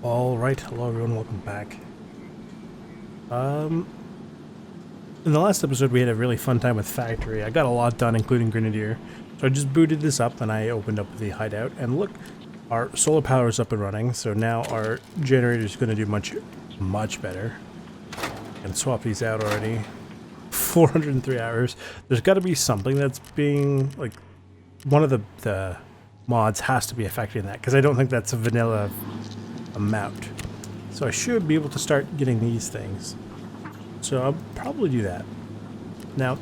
Alright, hello everyone, welcome back. In the last episode we had a really fun time with Factory. I got a lot done, including Grenadier. So I just booted this up and I opened up the hideout, and look, our solar power is up and running, so now our generator is going to do much better. And swap these out already. 403 hours. There's got to be something that's being, like, one of the mods has to be affecting that, because I don't think that's a vanilla amount. So I should be able to start getting these things. So I'll probably do that. Now,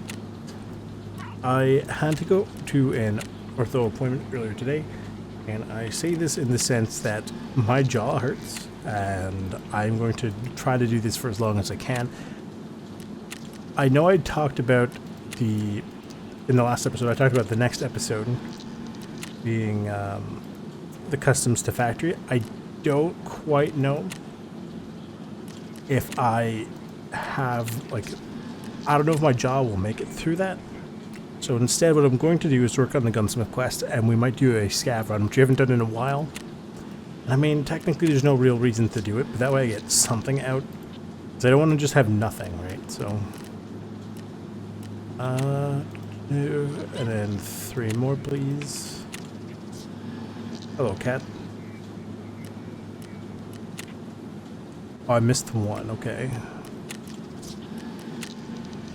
I had to go to an ortho appointment earlier today, and I say this in the sense that my jaw hurts, and I'm going to try to do this for as long as I can. I know I talked about in the last episode, I talked about the next episode being the customs to factory. I don't quite know if I have, like, I don't know if my jaw will make it through that. So instead what I'm going to do is work on the Gunsmith quest, and we might do a Scav run, which we haven't done in a while. I mean, technically there's no real reason to do it, but that way I get something out. Because I don't want to just have nothing, right? So, and then 3 more, please. Hello, cat. Oh, I missed one, okay.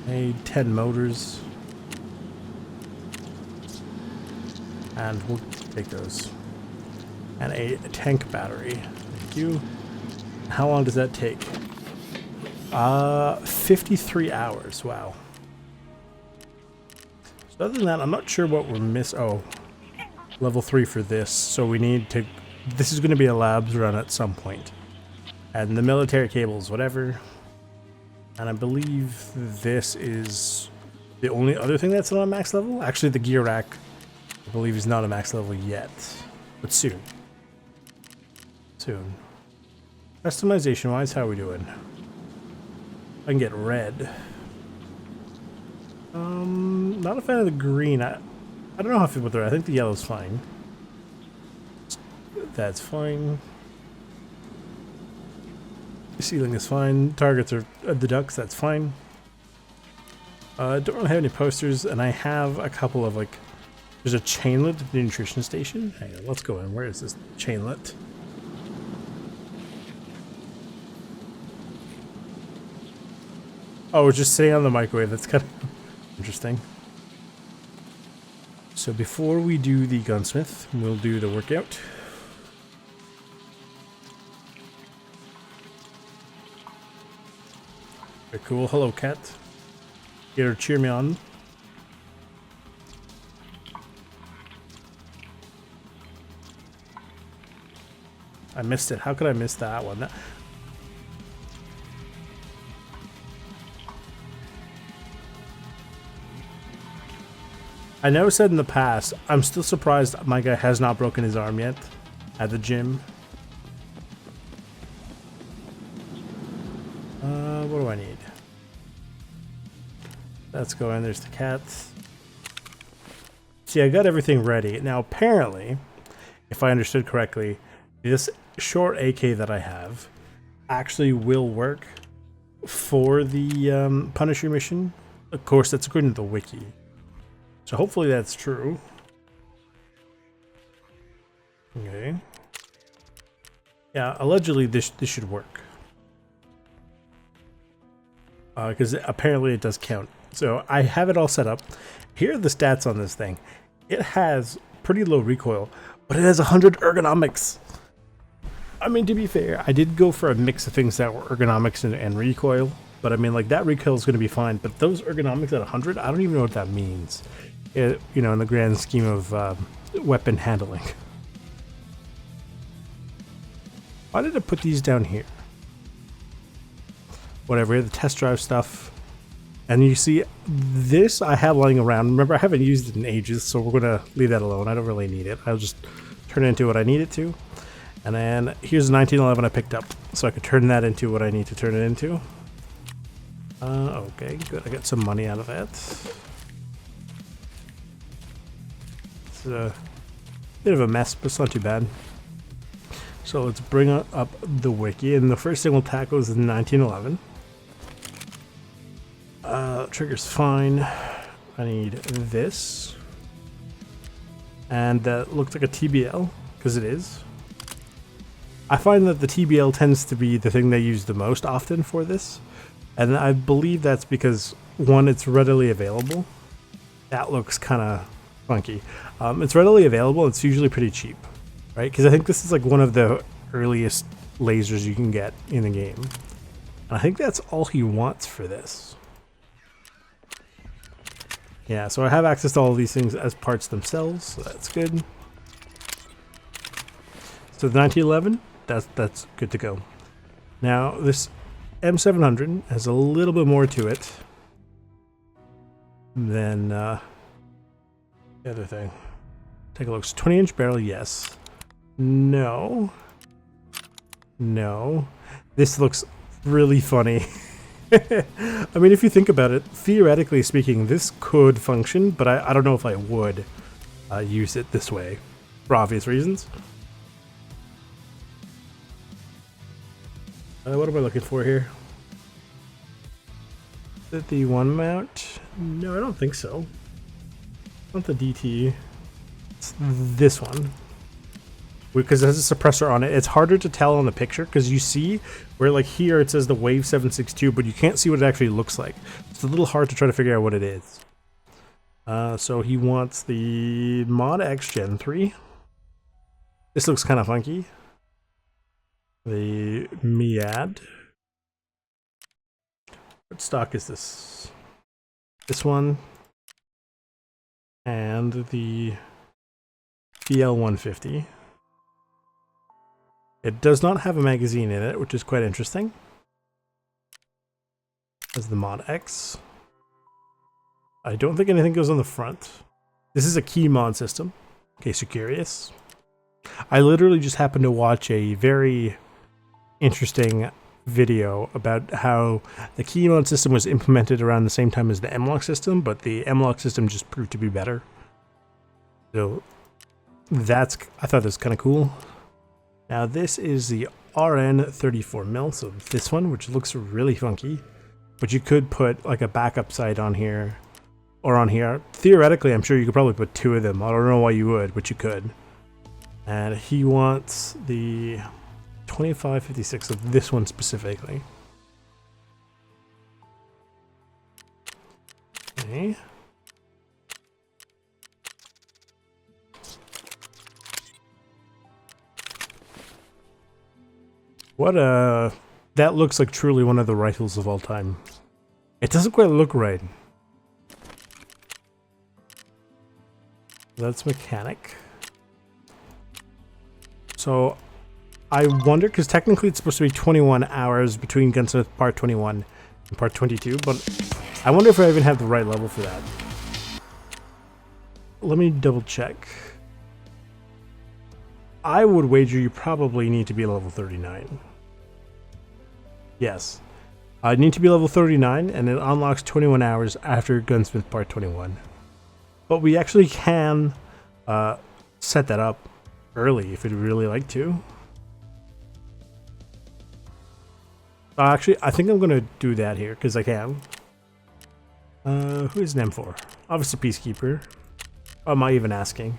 Made 10 motors. And we'll take those. And a tank battery. Thank you. How long does that take? 53 hours, wow. So other than that, I'm not sure what we're missing. Oh, level 3 for this. So we need to, this is going to be a labs run at some point. And the military cables, whatever. And I believe this is the only other thing that's not a max level. Actually, the gear rack, I believe, is not a max level yet. But soon. Soon. Customization-wise, how are we doing? I can get red. Not a fan of the green. I don't know how I feel with the red. I think the yellow's fine. That's fine. Ceiling is fine. Targets are the ducks, that's fine. Don't really have any posters, and I have a couple of, like, there's a chainlet at the nutrition station. Hang on, let's go in. Where is this chainlet? Oh, it's just sitting on the microwave. That's kind of interesting. So before we do the gunsmith, we'll do the workout. Very cool. Hello, cat. Here to cheer me on. I missed it. How could I miss that one? I know I said in the past, I'm still surprised my guy has not broken his arm yet at the gym. What do I need? Let's go in. There's the cats. See, I got everything ready. Now, apparently, if I understood correctly, this short AK that I have actually will work for the Punisher mission. Of course, that's according to the wiki. So hopefully that's true. Okay. Yeah, allegedly this should work. Because apparently it does count. So I have it all set up. Here are the stats on this thing. It has pretty low recoil, but it has 100 ergonomics. I mean, to be fair, I did go for a mix of things that were ergonomics and recoil. But I mean, like, that recoil is going to be fine. But those ergonomics at 100, I don't even know what that means. You know, in the grand scheme of weapon handling. Why did I put these down here? Whatever, the test drive stuff. And you see, this I have lying around. Remember, I haven't used it in ages, so we're going to leave that alone. I don't really need it. I'll just turn it into what I need it to. And then here's the 1911 I picked up, so I could turn that into what I need to turn it into. Okay, good. I got some money out of that. It's a bit of a mess, but it's not too bad. So let's bring up the wiki, and the first thing we'll tackle is 1911. Trigger's fine. I need this. And that looks like a TBL, because it is. I find that the TBL tends to be the thing they use the most often for this. And I believe that's because, one, it's readily available. That looks kind of funky. It's readily available. It's usually pretty cheap, right? Because I think this is like one of the earliest lasers you can get in the game. And I think that's all he wants for this. Yeah, so I have access to all of these things as parts themselves, so that's good. So the 1911, that's good to go. Now this M700 has a little bit more to it than the other thing. Take a look. 20-inch barrel, yes. No. No. This looks really funny. I mean, if you think about it, theoretically speaking, this could function, but I don't know if I would use it this way, for obvious reasons. What am I looking for here? Is it the one mount? No, I don't think so. Not the DT. It's this one. Because it has a suppressor on it. It's harder to tell on the picture because you see where, like, here it says the Wave 762, but you can't see what it actually looks like. It's a little hard to try to figure out what it is. So he wants the Mod X Gen 3. This looks kind of funky. The Miad. What stock is this? This one. And the BL150. It does not have a magazine in it, which is quite interesting. As the Mod X. I don't think anything goes on the front. This is a key mod system, in case you're curious. I literally just happened to watch a very interesting video about how the key mod system was implemented around the same time as the M-Lock system, but the M-Lock system just proved to be better. So I thought that was kind of cool. Now this is the RN34mm, so this one, which looks really funky. But you could put like a backup sight on here, or on here. Theoretically, I'm sure you could probably put two of them. I don't know why you would, but you could. And he wants the 2556 of this one specifically. Okay. What that looks like truly one of the rifles of all time. It doesn't quite look right. That's mechanic. So I wonder, because technically it's supposed to be 21 hours between Gunsmith Part 21 and Part 22, but I wonder if I even have the right level for that. Let me double check. I would wager you probably need to be level 39. Yes. I need to be level 39, and it unlocks 21 hours after Gunsmith Part 21. But we actually can set that up early if we'd really like to. Actually, I think I'm going to do that here, because I can. Who is an M4? Obviously Peacekeeper. What am I even asking?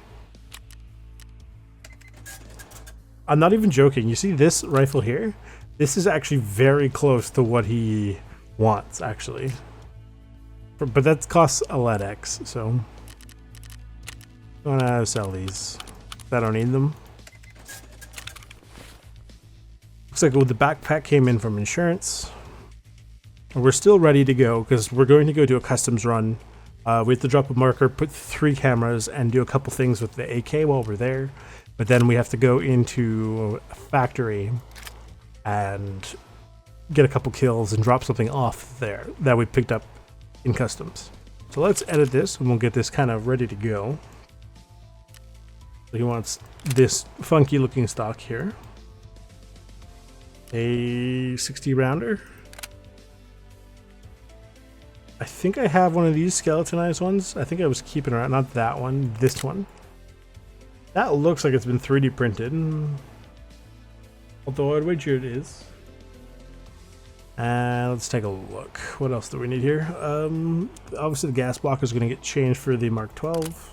I'm not even joking. You see this rifle here? This is actually very close to what he wants, actually. But that costs a lead X, so I'm gonna sell these. I don't need them. Looks like the backpack came in from insurance. We're still ready to go because we're going to go do a customs run. We have to drop a marker, put 3 cameras, and do a couple things with the AK while we're there. But then we have to go into a factory and get a couple kills and drop something off there that we picked up in customs. So let's edit this and we'll get this kind of ready to go. So he wants this funky looking stock here. A 60 rounder. I think I have one of these skeletonized ones. I think I was keeping around, not that one, this one. That looks like it's been 3D printed. Although I'd wager it is. Let's take a look. What else do we need here? Obviously the gas block is going to get changed for the Mark 12.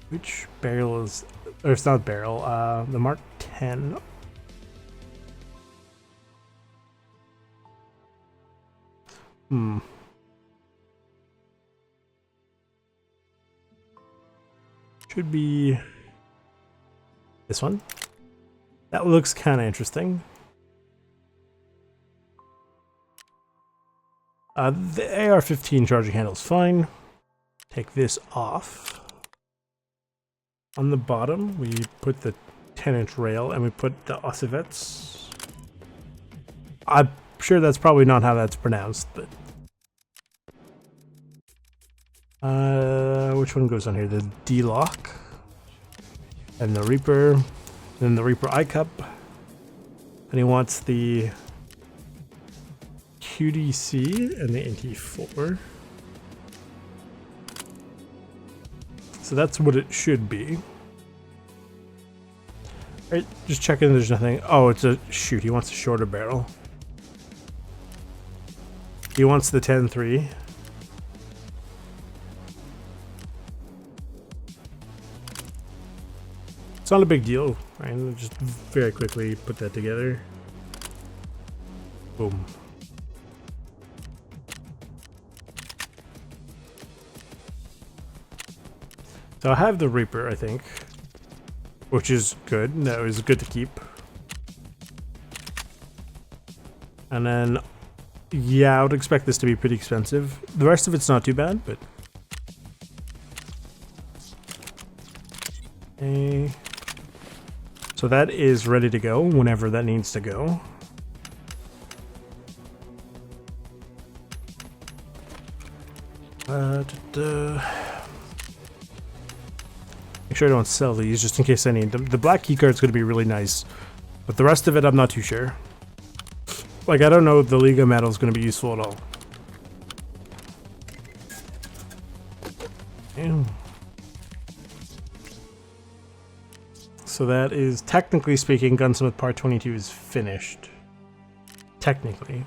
Which barrel is... Or it's not barrel, the Mark 10. Should be this one. That looks kind of interesting. The AR-15 charging handle is fine. Take this off. On the bottom, we put the 10-inch rail and we put the ossivets. I'm sure that's probably not how that's pronounced, but... which one goes on here? The D-lock. And the Reaper. Then the Reaper I-cup. And he wants the QDC and the NT4. So that's what it should be. Alright, just checking there's nothing. Oh, it's a... Shoot, he wants a shorter barrel. He wants the 10-3. It's not a big deal, right? I'll just very quickly put that together. Boom. So I have the Reaper, I think, which is good. That was good to keep. And then, yeah, I would expect this to be pretty expensive. The rest of it's not too bad, but... Okay. So that is ready to go whenever that needs to go. Make sure I don't sell these just in case I need them. The black keycard's going to be really nice, but the rest of it I'm not too sure. Like, I don't know if the Liga medal is going to be useful at all. Ew. So that is, technically speaking, Gunsmith Part 22 is finished. Technically.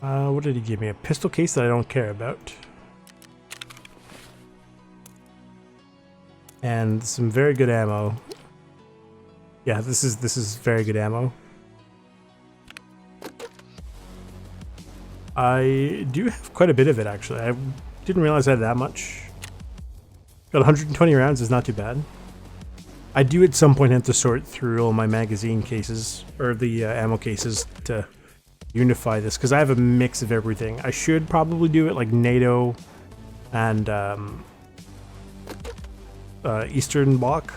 What did he give me? A pistol case that I don't care about. And some very good ammo. Yeah, this is very good ammo. I do have quite a bit of it, actually. I didn't realize I had that much. Got 120 rounds, is not too bad. I do at some point have to sort through all my magazine cases, or the ammo cases, to unify this, because I have a mix of everything. I should probably do it like NATO and Eastern Bloc,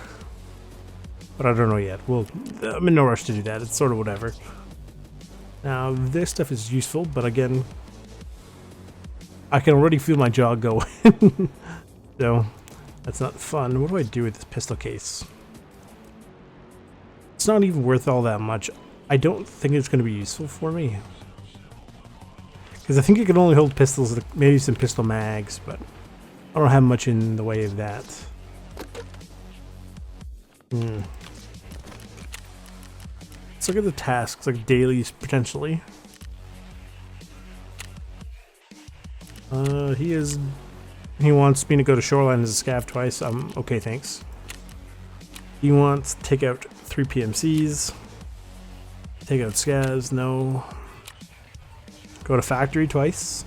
but I don't know yet. Well, I'm in no rush to do that. It's sort of whatever. Now, this stuff is useful, but again, I can already feel my jaw go. So... that's not fun. What do I do with this pistol case? It's not even worth all that much. I don't think it's going to be useful for me. Because I think it can only hold pistols, maybe some pistol mags, but I don't have much in the way of that. Let's look at the tasks, like dailies, potentially. He wants me to go to Shoreline as a scav twice. Okay, thanks. He wants to take out 3 PMCs. Take out scavs, no. Go to factory twice.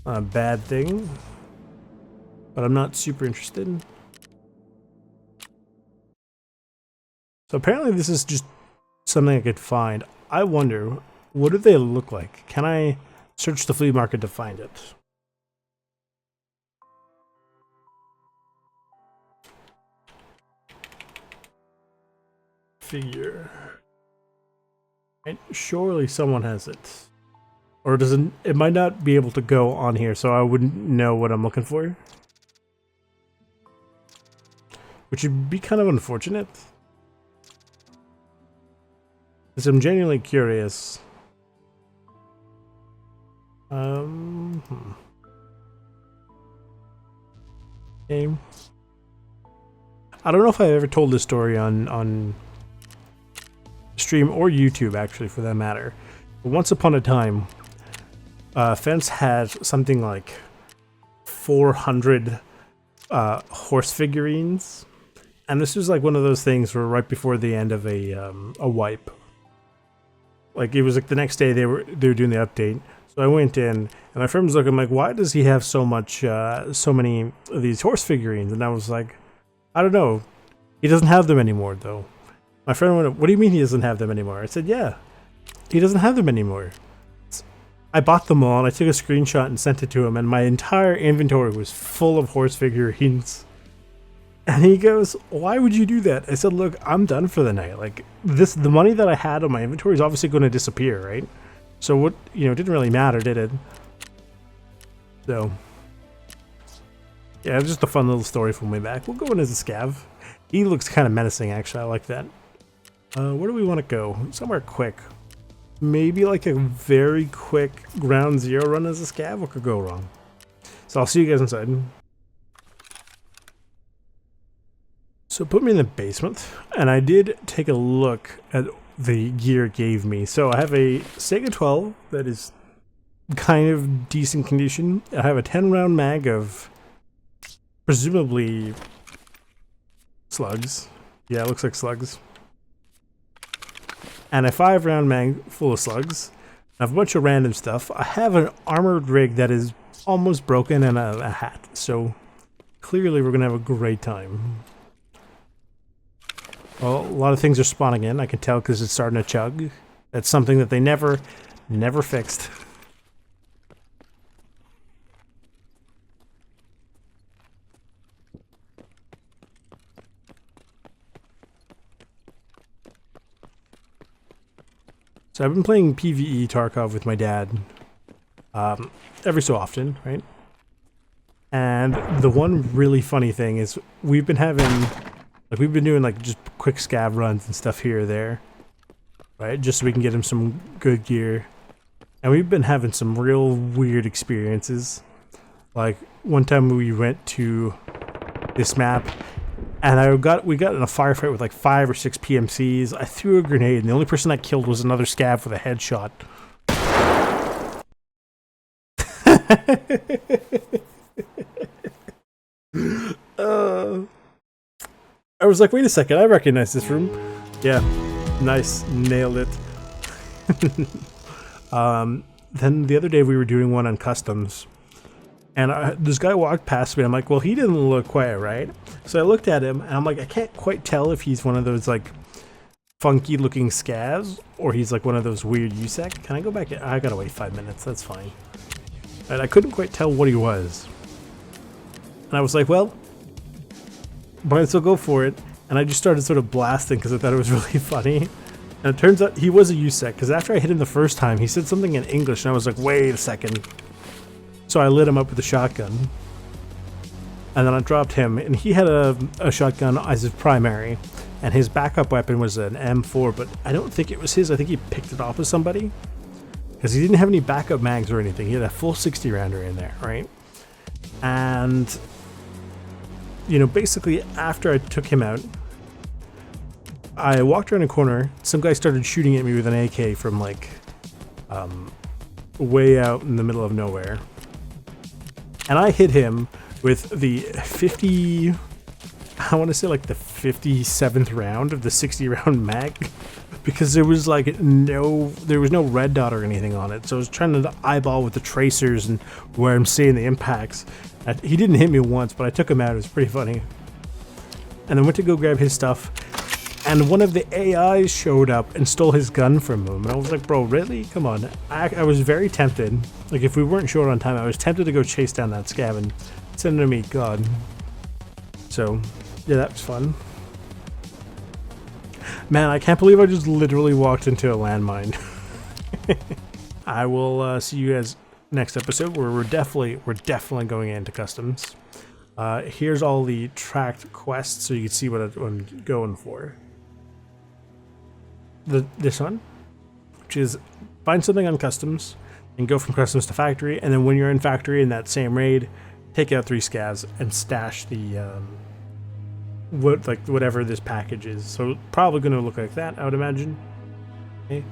Not a bad thing. But I'm not super interested. So apparently this is just something I could find. I wonder, what do they look like? Can I search the flea market to find it? Figure. Right? Surely someone has it. Or doesn't it might not be able to go on here, so I wouldn't know what I'm looking for. Which would be kind of unfortunate. Because I'm genuinely curious. Yeah, game. I don't know if I've ever told this story on stream or YouTube, actually, for that matter. But once upon a time, Fence had something like 400 horse figurines, and this was like one of those things where right before the end of a wipe, like it was like the next day they were doing the update. So I went in, and my friend was looking like, why does he have so many of these horse figurines? And I was like, I don't know. He doesn't have them anymore, though. My friend went, what do you mean he doesn't have them anymore? I said, yeah, he doesn't have them anymore. I bought them all, and I took a screenshot and sent it to him, and my entire inventory was full of horse figurines. And he goes, why would you do that? I said, look, I'm done for the night. Like, the money that I had on my inventory is obviously going to disappear, right? So what, you know, it didn't really matter, did it? So, yeah, it was just a fun little story from way back. We'll go in as a scav. He looks kind of menacing, actually. I like that. Where do we want to go? Somewhere quick. Maybe like a very quick ground zero run as a scav. What could go wrong? So I'll see you guys inside. So put me in the basement, and I did take a look at the gear it gave me. So I have a Sega 12 that is kind of decent condition. I have a 10-round mag of presumably slugs. Yeah, it looks like slugs. And a 5-round mag full of slugs. I have a bunch of random stuff. I have an armored rig that is almost broken and a hat. So clearly we're going to have a great time. Well, a lot of things are spawning in. I can tell because it's starting to chug. That's something that they never fixed. So I've been playing PvE Tarkov with my dad every so often, right? And the one really funny thing is we've been doing like just quick scav runs and stuff here or there, right? Just so we can get him some good gear. And we've been having some real weird experiences. Like one time we went to this map, and we got in a firefight with like 5 or 6 PMCs. I threw a grenade, and the only person I killed was another scav with a headshot. I was like, wait a second, I recognize this room. Yeah, nice, nailed it. Then the other day we were doing one on customs, and this guy walked past me. I'm like, well, he didn't look quite right. So I looked at him, and I'm like, I can't quite tell if he's one of those like funky looking scavs or he's like one of those weird USEC. Can I go back? I gotta wait 5 minutes. That's fine. And I couldn't quite tell what he was, and I was like, well, might as well go for it. And I just started sort of blasting because I thought it was really funny. And it turns out he was a USEC, because after I hit him the first time, he said something in English, and I was like, wait a second. So I lit him up with a shotgun. And then I dropped him, and he had a shotgun as his primary. And his backup weapon was an M4, but I don't think it was his. I think he picked it off of somebody, because he didn't have any backup mags or anything. He had a full 60 rounder in there, right? And, you know, basically after I took him out, I walked around a corner. Some guy started shooting at me with an AK from like way out in the middle of nowhere, and I hit him with the 50, I want to say like the 57th round of the 60 round mag, because there was like no red dot or anything on it. So I was trying to eyeball with the tracers and where I'm seeing the impacts. He didn't hit me once, but I took him out. It was pretty funny. And then went to go grab his stuff, and one of the AIs showed up and stole his gun from him. And I was like, bro, really? Come on. I was very tempted. Like, if we weren't short on time, I was tempted to go chase down that scav and send him to meet God. So, yeah, that was fun. Man, I can't believe I just literally walked into a landmine. I will see you guys next episode, where we're definitely going into customs. Here's all the tracked quests, so you can see what I'm going for. This one, which is find something on customs and go from customs to factory, and then when you're in factory in that same raid, take out 3 scavs and stash the whatever this package is. So probably going to look like that, I would imagine. Okay.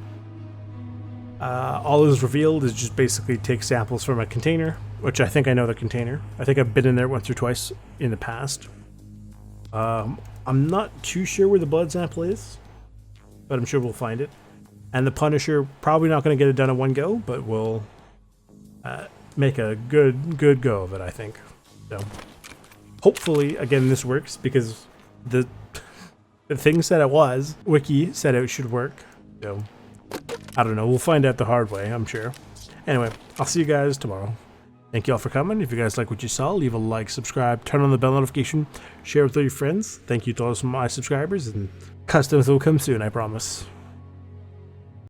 All is revealed is just basically take samples from a container, which I think I know the container. I think I've been in there once or twice in the past. I'm not too sure where the blood sample is, but I'm sure we'll find it. And the Punisher, probably not going to get it done in one go, but we'll make a good go of it, I think. So hopefully, again, this works, because the thing said it was. Wiki said it should work. So I don't know. We'll find out the hard way, I'm sure. Anyway, I'll see you guys tomorrow. Thank you all for coming. If you guys like what you saw, leave a like, subscribe, turn on the bell notification, share with all your friends. Thank you to all my subscribers, and customs will come soon, I promise.